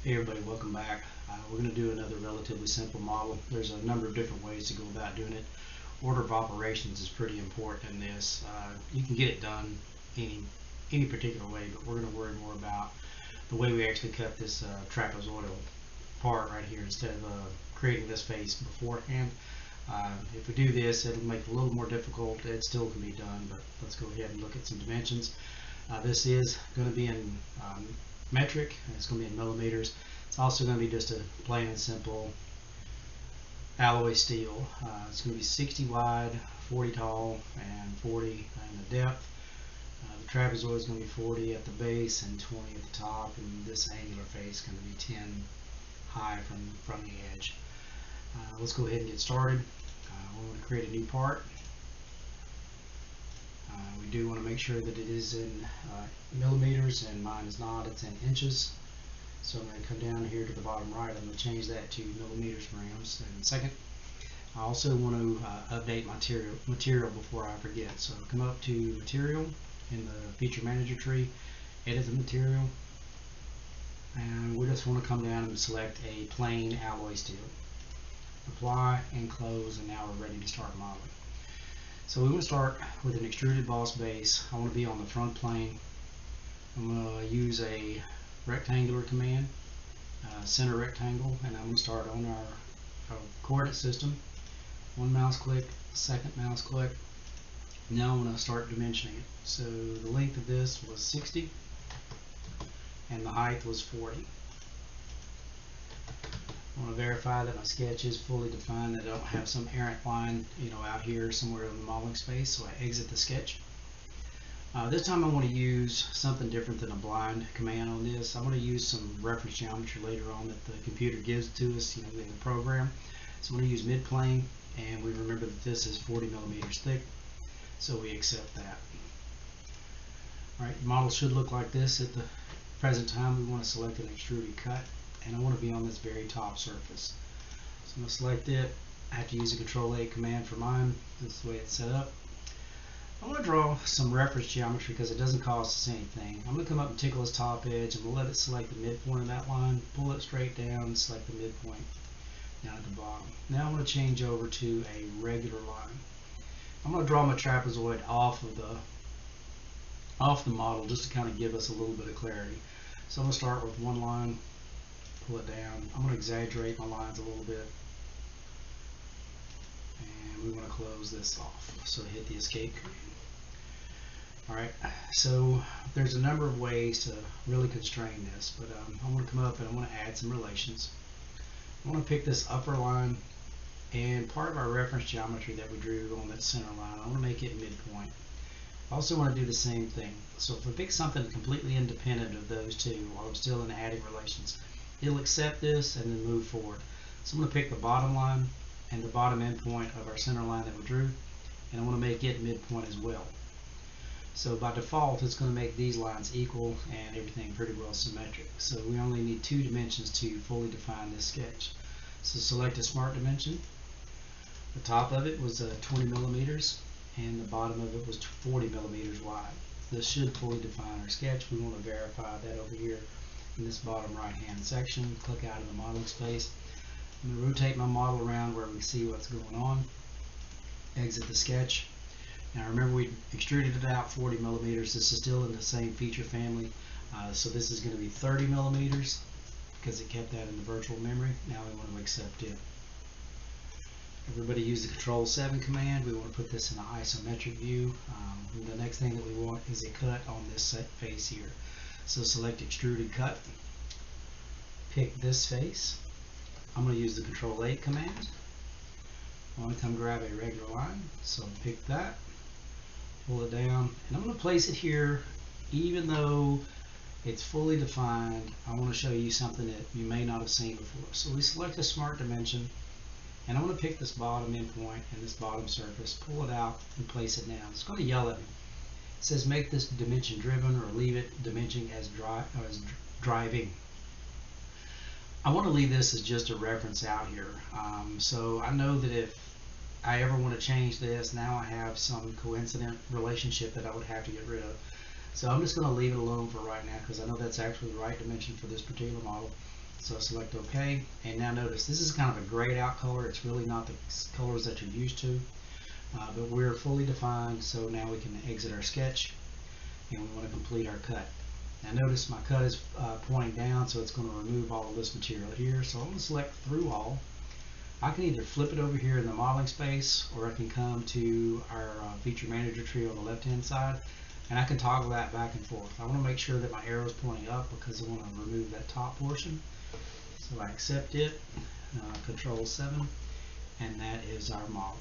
Hey everybody, welcome back. We're going to do another relatively simple model. There's a number of different ways to go about doing it. Order of operations is pretty important in this. You can get it done any particular way, but we're going to worry more about the way we actually cut this trapezoidal part right here instead of creating this face beforehand. If we do this, it'll make it a little more difficult. It still can be done, but let's go ahead and look at some dimensions. This is going to be in metric, and it's going to be in millimeters. It's also going to be just a plain and simple alloy steel. It's going to be 60 wide, 40 tall, and 40 in the depth. The trapezoid is going to be 40 at the base and 20 at the top, and this angular face is going to be 10 high from the edge. Let's go ahead and get started. We want to create a new part. We do want to make sure that it is in millimeters, and mine is not, it's in inches. So I'm going to come down here to the bottom right. I'm going to change that to millimeters grams in a second. I also want to update material before I forget. So come up to material in the feature manager tree, edit the material, and we just want to come down and select a plain alloy steel. Apply and close, and now we're ready to start modeling. So we want to start with an extruded boss base. I want to be on the front plane. I'm going to use a rectangular command, center rectangle, and I'm going to start on our coordinate system. One mouse click, second mouse click. Now I'm going to start dimensioning it. So the length of this was 60 and the height was 40. I want to verify that my sketch is fully defined, that I don't have some errant line, out here somewhere in the modeling space, so I exit the sketch. This time I want to use something different than a blind command on this. I want to use some reference geometry later on that the computer gives to us, in the program. So I'm going to use midplane, and we remember that this is 40 millimeters thick, so we accept that. Alright, the model should look like this. At the present time, we want to select an extruded cut, and I want to be on this very top surface. So I'm going to select it. I have to use a Control-A command for mine. This is the way it's set up. I want to draw some reference geometry because it doesn't cost us anything. I'm going to come up and tickle this top edge, and we'll let it select the midpoint of that line, pull it straight down, and select the midpoint down at the bottom. Now I'm going to change over to a regular line. I'm going to draw my trapezoid off the model just to kind of give us a little bit of clarity. So I'm going to start with one line, pull it down. I'm going to exaggerate my lines a little bit, and we want to close this off. So hit the escape command. Alright, so there's a number of ways to really constrain this, but I want to come up and I want to add some relations. I want to pick this upper line, and part of our reference geometry that we drew on that center line, I want to make it midpoint. I also want to do the same thing. So if I pick something completely independent of those two while I'm still in adding relations, it'll accept this and then move forward. So I'm going to pick the bottom line and the bottom endpoint of our center line that we drew, and I want to make it midpoint as well. So by default, it's going to make these lines equal and everything pretty well symmetric. So we only need 2 dimensions to fully define this sketch. So select a smart dimension. The top of it was 20 millimeters, and the bottom of it was 40 millimeters wide. This should fully define our sketch. We want to verify that over here in this bottom right hand section. Click out of the modeling space. I'm going to rotate my model around where we see what's going on. Exit the sketch. Now remember, we extruded it out 40 millimeters. This is still in the same feature family. So this is going to be 30 millimeters because it kept that in the virtual memory. Now we want to accept it. Everybody use the Control-7 command. We want to put this in an isometric view. The next thing that we want is a cut on this face here. So select Extruded Cut. Pick this face. I'm going to use the Control-A command. I want to come grab a regular line. So pick that. Pull it down, and I'm going to place it here. Even though it's fully defined, I want to show you something that you may not have seen before. So we select a smart dimension, and I'm going to pick this bottom endpoint and this bottom surface, pull it out, and place it down. It's going to yell at me. It says make this dimension driven, or leave it dimensioning as driving. I want to leave this as just a reference out here. So I know that if I ever want to change this, now I have some coincident relationship that I would have to get rid of. So I'm just going to leave it alone for right now because I know that's actually the right dimension for this particular model. So select OK, and now notice this is kind of a grayed out color. It's really not the colors that you're used to, but we're fully defined, so now we can exit our sketch, and we want to complete our cut. Now notice my cut is pointing down, so it's going to remove all of this material here. So I'm going to select through all. I can either flip it over here in the modeling space, or I can come to our feature manager tree on the left hand side, and I can toggle that back and forth. I want to make sure that my arrow is pointing up because I want to remove that top portion. So I accept it, Control 7, and that is our model.